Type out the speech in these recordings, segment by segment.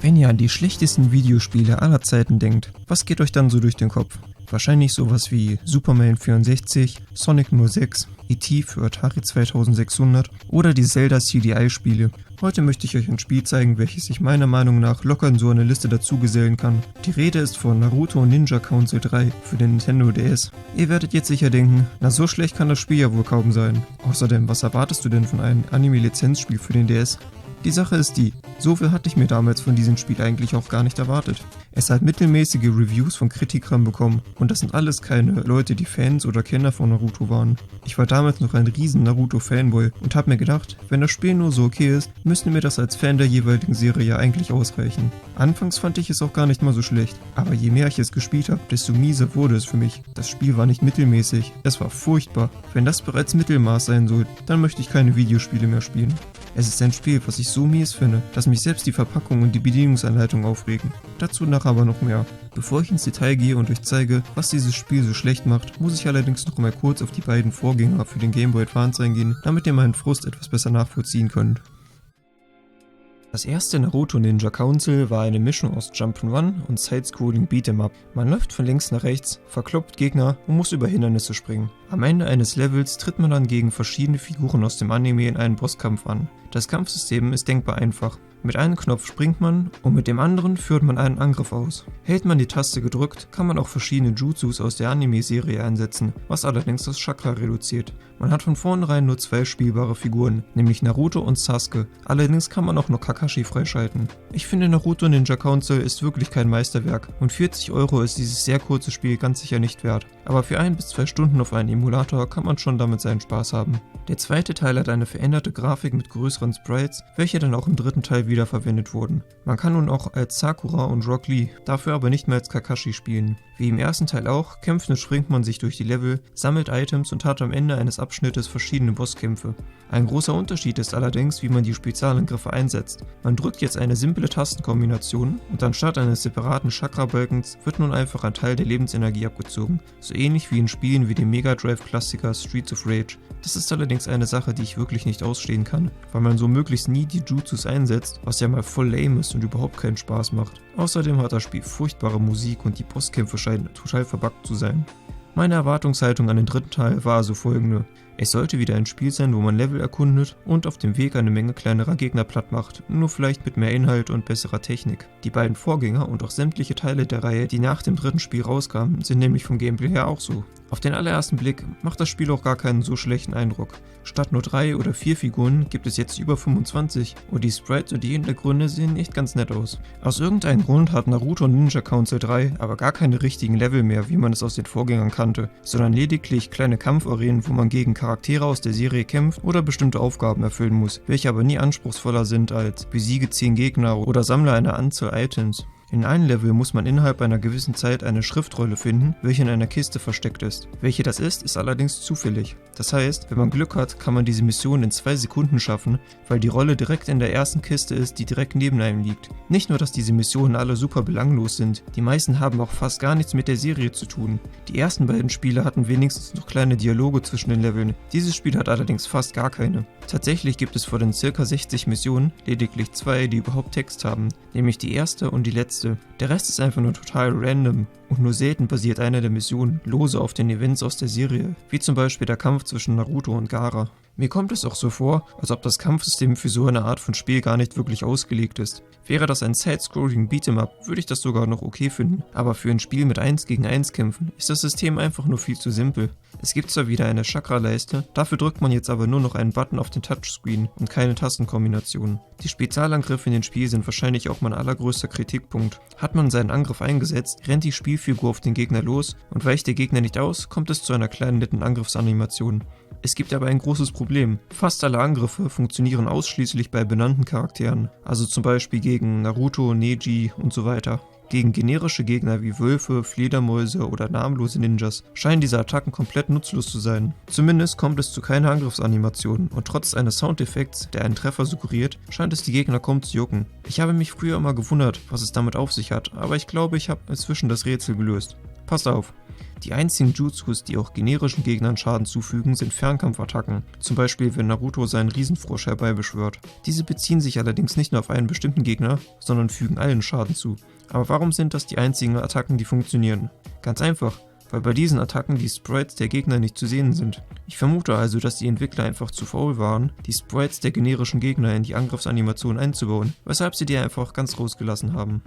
Wenn ihr an die schlechtesten Videospiele aller Zeiten denkt, was geht euch dann so durch den Kopf? Wahrscheinlich sowas wie Superman 64, Sonic 06, E.T. für Atari 2600 oder die Zelda CDI-Spiele. Heute möchte ich euch ein Spiel zeigen, welches sich meiner Meinung nach locker in so eine Liste dazugesellen kann. Die Rede ist von Naruto Ninja Council 3 für den Nintendo DS. Ihr werdet jetzt sicher denken, na so schlecht kann das Spiel ja wohl kaum sein. Außerdem, was erwartest du denn von einem Anime-Lizenzspiel für den DS? Die Sache ist die, so viel hatte ich mir damals von diesem Spiel eigentlich auch gar nicht erwartet. Es hat mittelmäßige Reviews von Kritikern bekommen und das sind alles keine Leute, die Fans oder Kenner von Naruto waren. Ich war damals noch ein riesen Naruto-Fanboy und hab mir gedacht, wenn das Spiel nur so okay ist, müsste mir das als Fan der jeweiligen Serie ja eigentlich ausreichen. Anfangs fand ich es auch gar nicht mal so schlecht, aber je mehr ich es gespielt habe, desto mieser wurde es für mich. Das Spiel war nicht mittelmäßig, es war furchtbar. Wenn das bereits Mittelmaß sein soll, dann möchte ich keine Videospiele mehr spielen. Es ist ein Spiel, was ich so mies finde, dass mich selbst die Verpackung und die Bedienungsanleitung aufregen. Dazu nachher aber noch mehr. Bevor ich ins Detail gehe und euch zeige, was dieses Spiel so schlecht macht, muss ich allerdings noch mal kurz auf die beiden Vorgänger für den Game Boy Advance eingehen, damit ihr meinen Frust etwas besser nachvollziehen könnt. Das erste Naruto Ninja Council war eine Mischung aus Jump'n'Run und Side-Scrolling Beat'em-up. Man läuft von links nach rechts, verkloppt Gegner und muss über Hindernisse springen. Am Ende eines Levels tritt man dann gegen verschiedene Figuren aus dem Anime in einen Bosskampf an. Das Kampfsystem ist denkbar einfach. Mit einem Knopf springt man und mit dem anderen führt man einen Angriff aus. Hält man die Taste gedrückt, kann man auch verschiedene Jutsus aus der Anime-Serie einsetzen, was allerdings das Chakra reduziert. Man hat von vornherein nur zwei spielbare Figuren, nämlich Naruto und Sasuke, allerdings kann man auch noch Kakashi freischalten. Ich finde Naruto Ninja Council ist wirklich kein Meisterwerk und 40 € ist dieses sehr kurze Spiel ganz sicher nicht wert, aber für 1 bis 2 Stunden auf einem Emulator kann man schon damit seinen Spaß haben. Der zweite Teil hat eine veränderte Grafik mit größeren Sprites, welche dann auch im dritten Teil wiederverwendet wurden. Man kann nun auch als Sakura und Rock Lee, dafür aber nicht mehr als Kakashi spielen. Wie im ersten Teil auch, kämpft und springt man sich durch die Level, sammelt Items und hat am Ende eines Abschnittes verschiedene Bosskämpfe. Ein großer Unterschied ist allerdings, wie man die Spezialangriffe einsetzt. Man drückt jetzt eine simple Tastenkombination und anstatt eines separaten Chakra-Balkens wird nun einfach ein Teil der Lebensenergie abgezogen, so ähnlich wie in Spielen wie dem Mega Drive-Klassiker Streets of Rage. Das ist allerdings eine Sache, die ich wirklich nicht ausstehen kann, weil man so möglichst nie die Jutsus einsetzt, was ja mal voll lame ist und überhaupt keinen Spaß macht. Außerdem hat das Spiel furchtbare Musik und die Bosskämpfe scheinen total verbuggt zu sein. Meine Erwartungshaltung an den dritten Teil war also folgende. Es sollte wieder ein Spiel sein, wo man Level erkundet und auf dem Weg eine Menge kleinerer Gegner platt macht, nur vielleicht mit mehr Inhalt und besserer Technik. Die beiden Vorgänger und auch sämtliche Teile der Reihe, die nach dem dritten Spiel rauskamen, sind nämlich vom Gameplay her auch so. Auf den allerersten Blick macht das Spiel auch gar keinen so schlechten Eindruck. Statt nur 3 oder 4 Figuren gibt es jetzt über 25 und die Sprites und die Hintergründe sehen echt ganz nett aus. Aus irgendeinem Grund hat Naruto Ninja Council 3 aber gar keine richtigen Level mehr, wie man es aus den Vorgängern kannte, sondern lediglich kleine Kampfarenen, wo man gegen Charaktere aus der Serie kämpft oder bestimmte Aufgaben erfüllen muss, welche aber nie anspruchsvoller sind als besiege 10 Gegner oder sammle eine Anzahl Items. In einem Level muss man innerhalb einer gewissen Zeit eine Schriftrolle finden, welche in einer Kiste versteckt ist. Welche das ist allerdings zufällig. Das heißt, wenn man Glück hat, kann man diese Mission in 2 Sekunden schaffen, weil die Rolle direkt in der ersten Kiste ist, die direkt neben einem liegt. Nicht nur, dass diese Missionen alle super belanglos sind, die meisten haben auch fast gar nichts mit der Serie zu tun. Die ersten beiden Spiele hatten wenigstens noch kleine Dialoge zwischen den Leveln, dieses Spiel hat allerdings fast gar keine. Tatsächlich gibt es von den ca. 60 Missionen lediglich 2, die überhaupt Text haben, nämlich die erste und die letzte. Der Rest ist einfach nur total random und nur selten basiert eine der Missionen lose auf den Events aus der Serie, wie zum Beispiel der Kampf zwischen Naruto und Gaara. Mir kommt es auch so vor, als ob das Kampfsystem für so eine Art von Spiel gar nicht wirklich ausgelegt ist. Wäre das ein Side-Scrolling Beat'em-up, würde ich das sogar noch okay finden, aber für ein Spiel mit 1 gegen 1 Kämpfen ist das System einfach nur viel zu simpel. Es gibt zwar wieder eine Chakra-Leiste, dafür drückt man jetzt aber nur noch einen Button auf den Touchscreen und keine Tastenkombinationen. Die Spezialangriffe in den Spiel sind wahrscheinlich auch mein allergrößter Kritikpunkt. Hat man seinen Angriff eingesetzt, rennt die Spielfigur auf den Gegner los und weicht der Gegner nicht aus, kommt es zu einer kleinen netten Angriffsanimation. Es gibt aber ein großes Problem. Fast alle Angriffe funktionieren ausschließlich bei benannten Charakteren, also zum Beispiel gegen Naruto, Neji und so weiter. Gegen generische Gegner wie Wölfe, Fledermäuse oder namenlose Ninjas scheinen diese Attacken komplett nutzlos zu sein. Zumindest kommt es zu keiner Angriffsanimation und trotz eines Soundeffekts, der einen Treffer suggeriert, scheint es die Gegner kaum zu jucken. Ich habe mich früher immer gewundert, was es damit auf sich hat, aber ich glaube, ich habe inzwischen das Rätsel gelöst. Pass auf! Die einzigen Jutsus, die auch generischen Gegnern Schaden zufügen, sind Fernkampfattacken, zum Beispiel wenn Naruto seinen Riesenfrosch herbeibeschwört. Diese beziehen sich allerdings nicht nur auf einen bestimmten Gegner, sondern fügen allen Schaden zu. Aber warum sind das die einzigen Attacken, die funktionieren? Ganz einfach, weil bei diesen Attacken die Sprites der Gegner nicht zu sehen sind. Ich vermute also, dass die Entwickler einfach zu faul waren, die Sprites der generischen Gegner in die Angriffsanimation einzubauen, weshalb sie die einfach ganz rausgelassen haben.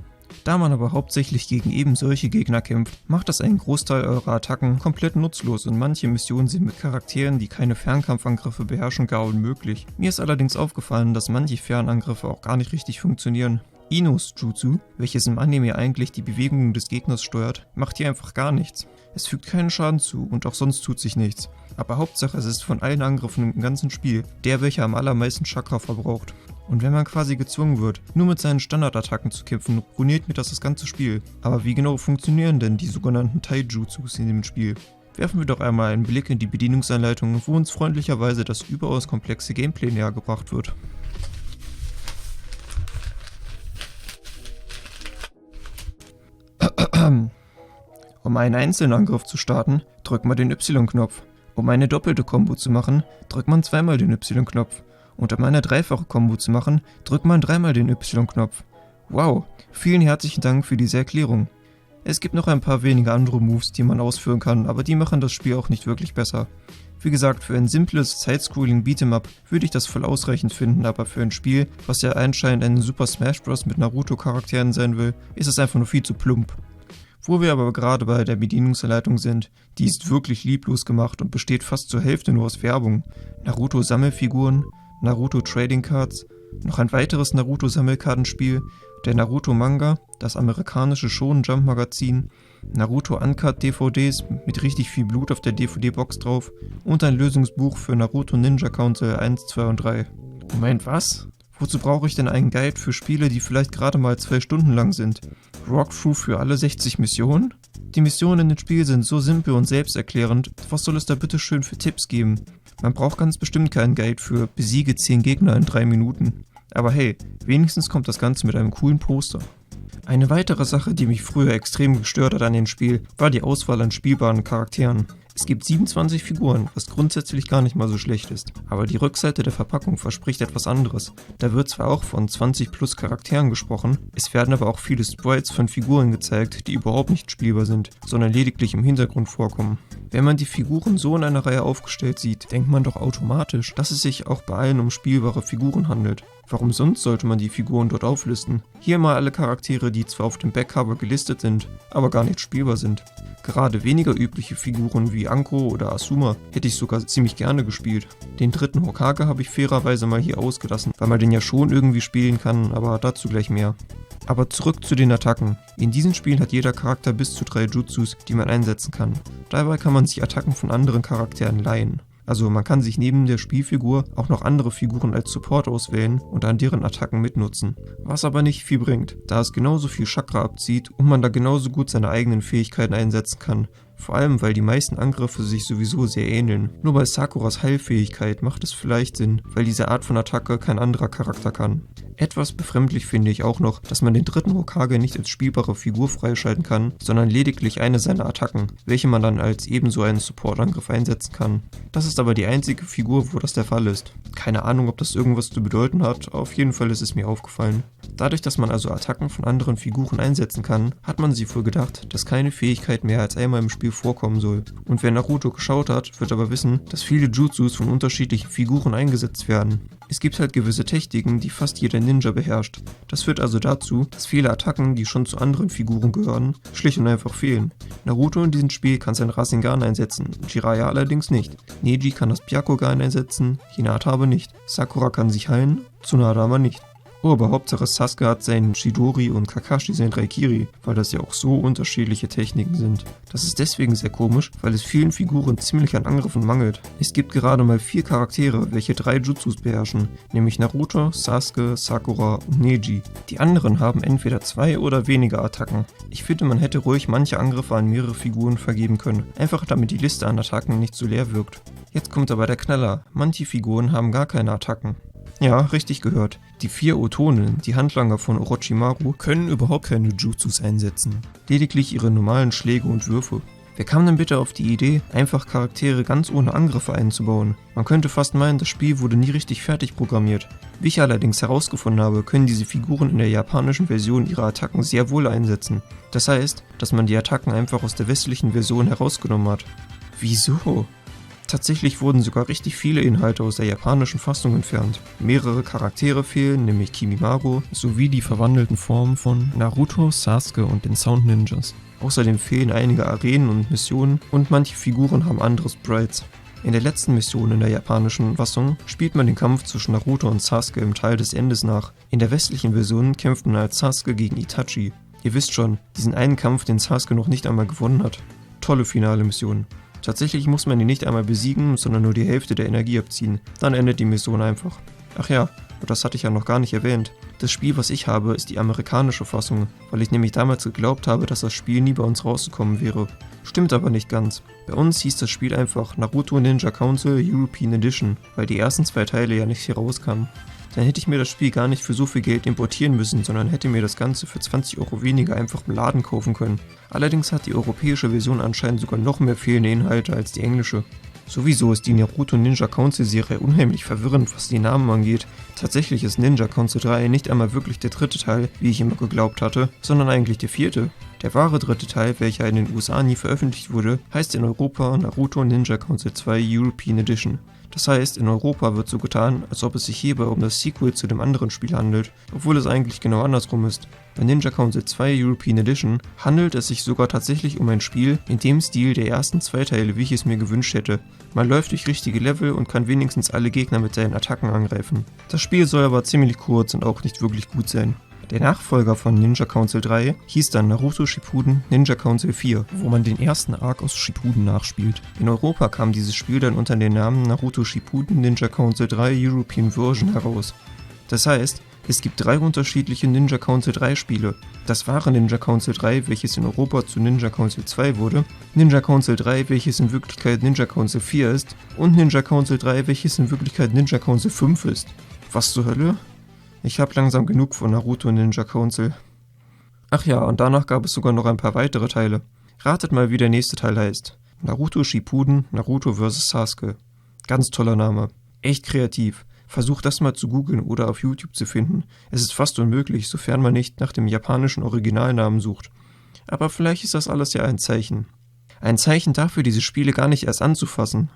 Da man aber hauptsächlich gegen eben solche Gegner kämpft, macht das einen Großteil eurer Attacken komplett nutzlos und manche Missionen sind mit Charakteren, die keine Fernkampfangriffe beherrschen, gar unmöglich. Mir ist allerdings aufgefallen, dass manche Fernangriffe auch gar nicht richtig funktionieren. Inos Jutsu, welches im Anime eigentlich die Bewegungen des Gegners steuert, macht hier einfach gar nichts. Es fügt keinen Schaden zu und auch sonst tut sich nichts. Aber Hauptsache es ist von allen Angriffen im ganzen Spiel der, welcher am allermeisten Chakra verbraucht. Und wenn man quasi gezwungen wird, nur mit seinen Standardattacken zu kämpfen, ruiniert mir das ganze Spiel. Aber wie genau funktionieren denn die sogenannten Taijutsus in dem Spiel? Werfen wir doch einmal einen Blick in die Bedienungsanleitung, wo uns freundlicherweise das überaus komplexe Gameplay näher gebracht wird. Um einen einzelnen Angriff zu starten, drückt man den Y-Knopf. Um eine doppelte Kombo zu machen, drückt man zweimal den Y-Knopf. Und um eine dreifache Kombo zu machen, drückt man dreimal den Y-Knopf. Wow, vielen herzlichen Dank für diese Erklärung. Es gibt noch ein paar wenige andere Moves, die man ausführen kann, aber die machen das Spiel auch nicht wirklich besser. Wie gesagt, für ein simples Side-Scrolling Beat'em-up würde ich das voll ausreichend finden, aber für ein Spiel, was ja anscheinend ein Super Smash Bros. Mit Naruto-Charakteren sein will, ist es einfach nur viel zu plump. Wo wir aber gerade bei der Bedienungsanleitung sind, die ist wirklich lieblos gemacht und besteht fast zur Hälfte nur aus Werbung. Naruto-Sammelfiguren, Naruto Trading Cards, noch ein weiteres Naruto-Sammelkartenspiel, der Naruto-Manga, das amerikanische Shonen Jump Magazin, Naruto Uncut DVDs mit richtig viel Blut auf der DVD-Box drauf und ein Lösungsbuch für Naruto Ninja Council 1, 2 und 3. Moment, was? Wozu brauche ich denn einen Guide für Spiele, die vielleicht gerade mal 2 Stunden lang sind? Walkthrough für alle 60 Missionen? Die Missionen in dem Spiel sind so simpel und selbsterklärend, was soll es da bitte schön für Tipps geben? Man braucht ganz bestimmt keinen Guide für besiege 10 Gegner in 3 Minuten. Aber hey, wenigstens kommt das Ganze mit einem coolen Poster. Eine weitere Sache, die mich früher extrem gestört hat an dem Spiel, war die Auswahl an spielbaren Charakteren. Es gibt 27 Figuren, was grundsätzlich gar nicht mal so schlecht ist. Aber die Rückseite der Verpackung verspricht etwas anderes. Da wird zwar auch von 20 plus Charakteren gesprochen, es werden aber auch viele Sprites von Figuren gezeigt, die überhaupt nicht spielbar sind, sondern lediglich im Hintergrund vorkommen. Wenn man die Figuren so in einer Reihe aufgestellt sieht, denkt man doch automatisch, dass es sich auch bei allen um spielbare Figuren handelt. Warum sonst sollte man die Figuren dort auflisten? Hier mal alle Charaktere, die zwar auf dem Backcover gelistet sind, aber gar nicht spielbar sind. Gerade weniger übliche Figuren wie Anko oder Asuma hätte ich sogar ziemlich gerne gespielt. Den dritten Hokage habe ich fairerweise mal hier ausgelassen, weil man den ja schon irgendwie spielen kann, aber dazu gleich mehr. Aber zurück zu den Attacken. In diesen Spielen hat jeder Charakter bis zu 3 Jutsus, die man einsetzen kann. Dabei kann man sich Attacken von anderen Charakteren leihen. Also man kann sich neben der Spielfigur auch noch andere Figuren als Support auswählen und an deren Attacken mitnutzen. Was aber nicht viel bringt, da es genauso viel Chakra abzieht und man da genauso gut seine eigenen Fähigkeiten einsetzen kann. Vor allem, weil die meisten Angriffe sich sowieso sehr ähneln. Nur bei Sakuras Heilfähigkeit macht es vielleicht Sinn, weil diese Art von Attacke kein anderer Charakter kann. Etwas befremdlich finde ich auch noch, dass man den dritten Hokage nicht als spielbare Figur freischalten kann, sondern lediglich eine seiner Attacken, welche man dann als ebenso einen Supportangriff einsetzen kann. Das ist aber die einzige Figur, wo das der Fall ist. Keine Ahnung, ob das irgendwas zu bedeuten hat, auf jeden Fall ist es mir aufgefallen. Dadurch, dass man also Attacken von anderen Figuren einsetzen kann, hat man sich wohl gedacht, dass keine Fähigkeit mehr als einmal im Spiel vorkommen soll. Und wer Naruto geschaut hat, wird aber wissen, dass viele Jutsus von unterschiedlichen Figuren eingesetzt werden. Es gibt halt gewisse Techniken, die fast jeder Ninja beherrscht. Das führt also dazu, dass viele Attacken, die schon zu anderen Figuren gehören, schlicht und einfach fehlen. Naruto in diesem Spiel kann sein Rasengan einsetzen, Jiraiya allerdings nicht. Neji kann das Byakugan einsetzen, Hinata aber nicht. Sakura kann sich heilen, Tsunade aber nicht. Oh, aber Hauptsache Sasuke hat seinen Chidori und Kakashi sein Raikiri, weil das ja auch so unterschiedliche Techniken sind. Das ist deswegen sehr komisch, weil es vielen Figuren ziemlich an Angriffen mangelt. Es gibt gerade mal 4 Charaktere, welche 3 Jutsus beherrschen, nämlich Naruto, Sasuke, Sakura und Neji. Die anderen haben entweder 2 oder weniger Attacken. Ich finde, man hätte ruhig manche Angriffe an mehrere Figuren vergeben können, einfach damit die Liste an Attacken nicht so leer wirkt. Jetzt kommt aber der Knaller, manche Figuren haben gar keine Attacken. Ja, richtig gehört. Die 4 Otonen, die Handlanger von Orochimaru, können überhaupt keine Jutsus einsetzen. Lediglich ihre normalen Schläge und Würfe. Wer kam denn bitte auf die Idee, einfach Charaktere ganz ohne Angriffe einzubauen? Man könnte fast meinen, das Spiel wurde nie richtig fertig programmiert. Wie ich allerdings herausgefunden habe, können diese Figuren in der japanischen Version ihre Attacken sehr wohl einsetzen. Das heißt, dass man die Attacken einfach aus der westlichen Version herausgenommen hat. Wieso? Tatsächlich wurden sogar richtig viele Inhalte aus der japanischen Fassung entfernt. Mehrere Charaktere fehlen, nämlich Kimimaro, sowie die verwandelten Formen von Naruto, Sasuke und den Sound Ninjas. Außerdem fehlen einige Arenen und Missionen und manche Figuren haben andere Sprites. In der letzten Mission in der japanischen Fassung spielt man den Kampf zwischen Naruto und Sasuke im Teil des Endes nach. In der westlichen Version kämpft man als Sasuke gegen Itachi. Ihr wisst schon, diesen einen Kampf, den Sasuke noch nicht einmal gewonnen hat. Tolle finale Mission. Tatsächlich muss man ihn nicht einmal besiegen, sondern nur die Hälfte der Energie abziehen. Dann endet die Mission einfach. Ach ja, und das hatte ich ja noch gar nicht erwähnt. Das Spiel, was ich habe, ist die amerikanische Fassung, weil ich nämlich damals geglaubt habe, dass das Spiel nie bei uns rausgekommen wäre. Stimmt aber nicht ganz. Bei uns hieß das Spiel einfach Naruto Ninja Council European Edition, weil die ersten 2 Teile ja nicht hier rauskamen. Dann hätte ich mir das Spiel gar nicht für so viel Geld importieren müssen, sondern hätte mir das Ganze für 20 € weniger einfach im Laden kaufen können. Allerdings hat die europäische Version anscheinend sogar noch mehr fehlende Inhalte als die englische. Sowieso ist die Naruto Ninja Council Serie unheimlich verwirrend, was die Namen angeht. Tatsächlich ist Ninja Council 3 nicht einmal wirklich der 3. Teil, wie ich immer geglaubt hatte, sondern eigentlich der 4. Der wahre 3. Teil, welcher in den USA nie veröffentlicht wurde, heißt in Europa Naruto Ninja Council 2 European Edition. Das heißt, in Europa wird so getan, als ob es sich hierbei um das Sequel zu dem anderen Spiel handelt, obwohl es eigentlich genau andersrum ist. Bei Ninja Council 2 European Edition handelt es sich sogar tatsächlich um ein Spiel in dem Stil der ersten 2 Teile, wie ich es mir gewünscht hätte. Man läuft durch richtige Level und kann wenigstens alle Gegner mit seinen Attacken angreifen. Das Spiel soll aber ziemlich kurz und auch nicht wirklich gut sein. Der Nachfolger von Ninja Council 3 hieß dann Naruto Shippuden Ninja Council 4, wo man den ersten Arc aus Shippuden nachspielt. In Europa kam dieses Spiel dann unter dem Namen Naruto Shippuden Ninja Council 3 European Version heraus. Das heißt, es gibt 3 unterschiedliche Ninja Council 3 Spiele. Das wahre Ninja Council 3, welches in Europa zu Ninja Council 2 wurde, Ninja Council 3, welches in Wirklichkeit Ninja Council 4 ist und Ninja Council 3, welches in Wirklichkeit Ninja Council 5 ist. Was zur Hölle? Ich hab langsam genug von Naruto Ninja Council. Ach ja, und danach gab es sogar noch ein paar weitere Teile. Ratet mal, wie der nächste Teil heißt. Naruto Shippuden, Naruto vs. Sasuke. Ganz toller Name. Echt kreativ. Versucht das mal zu googeln oder auf YouTube zu finden. Es ist fast unmöglich, sofern man nicht nach dem japanischen Originalnamen sucht. Aber vielleicht ist das alles ja ein Zeichen. Ein Zeichen dafür, diese Spiele gar nicht erst anzufassen.